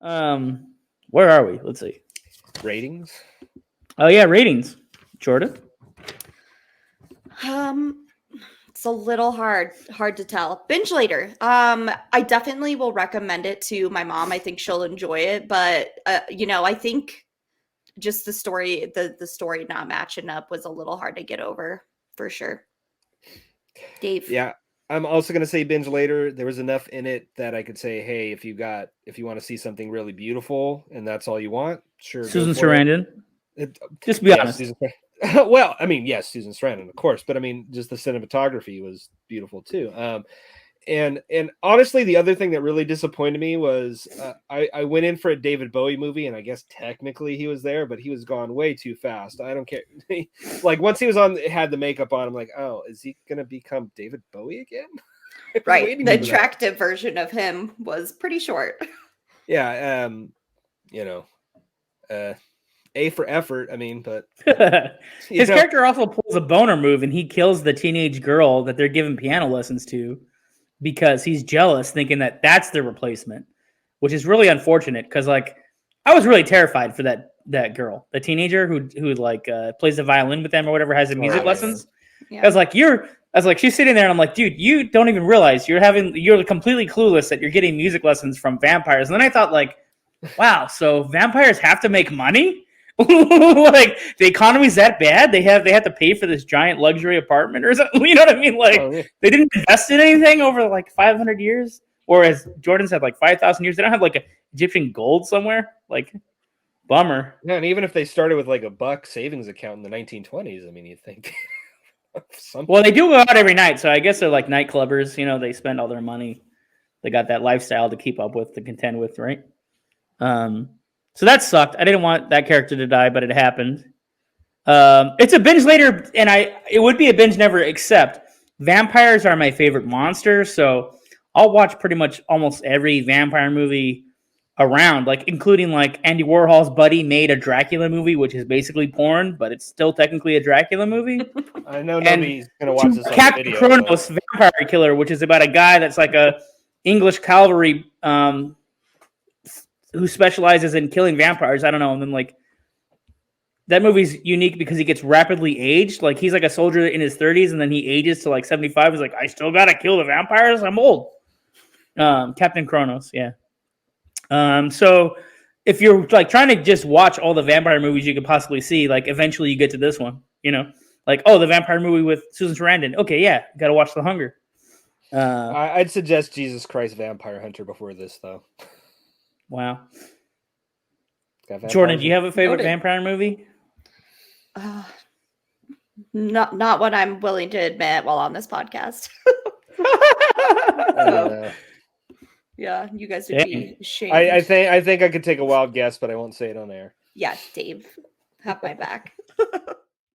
Where are we? Let's see. Ratings. Oh yeah, ratings. Jordan. It's a little hard to tell. Binge later. I definitely will recommend it to my mom. I think she'll enjoy it, but I think just the story not matching up was a little hard to get over for sure. Dave. Yeah, I'm also gonna say binge later. There was enough in it that I could say, hey, if you want to see something really beautiful and that's all you want, sure. Susan Sarandon. Just be honest. Well, I mean, yes, Susan Sarandon, of course, but I mean, just the cinematography was beautiful too. And honestly, the other thing that really disappointed me was I went in for a David Bowie movie, and I guess technically he was there, but he was gone way too fast. I don't care. Like once he was had the makeup on, I'm like, oh, is he gonna become David Bowie again? Right. The attractive version of him was pretty short. Yeah. A for effort. I mean, but his character also pulls a boner move, and he kills the teenage girl that they're giving piano lessons to because he's jealous, thinking that that's their replacement, which is really unfortunate. Because like, I was really terrified for that girl, the teenager who plays the violin with them or whatever, has the music lessons. Yeah. I was like, she's sitting there, and I'm like, dude, you don't even realize you're completely clueless that you're getting music lessons from vampires. And then I thought, like, wow, so vampires have to make money. Like the economy's that bad? They have to pay for this giant luxury apartment or something. You know what I mean? Like they didn't invest in anything over like 500 years, or as Jordan said, like 5,000 years. They don't have like Egyptian gold somewhere. Like, bummer. Yeah, and even if they started with like a buck savings account in the 1920s, I mean, you'd think. Well, they do go out every night, so I guess they're like night clubbers. You know, they spend all their money. They got that lifestyle to keep up with, to contend with, right? So that sucked. I didn't want that character to die, but it happened. It's a binge later, and it would be a binge never, except vampires are my favorite monster, so I'll watch pretty much almost every vampire movie around, like including like Andy Warhol's buddy made a Dracula movie, which is basically porn, but it's still technically a Dracula movie. I know nobody's going to watch this on Captain video. Kronos, Vampire Killer, which is about a guy that's like a English cavalry who specializes in killing vampires. I don't know. And then like that movie's unique because he gets rapidly aged. Like he's like a soldier in his 30s and then he ages to like 75. He's like, I still got to kill the vampires. I'm old. Captain Kronos. Yeah. So if you're like trying to just watch all the vampire movies you could possibly see, like eventually you get to this one, you know, like, oh, the vampire movie with Susan Sarandon. Okay. Yeah. Got to watch The Hunger. I'd suggest Jesus Christ Vampire Hunter before this though. Wow. Jordan, do you have a favorite vampire movie? Not what I'm willing to admit while on this podcast. Yeah, you guys would be ashamed. I think I could take a wild guess, but I won't say it on air. Yeah, Dave, have my back.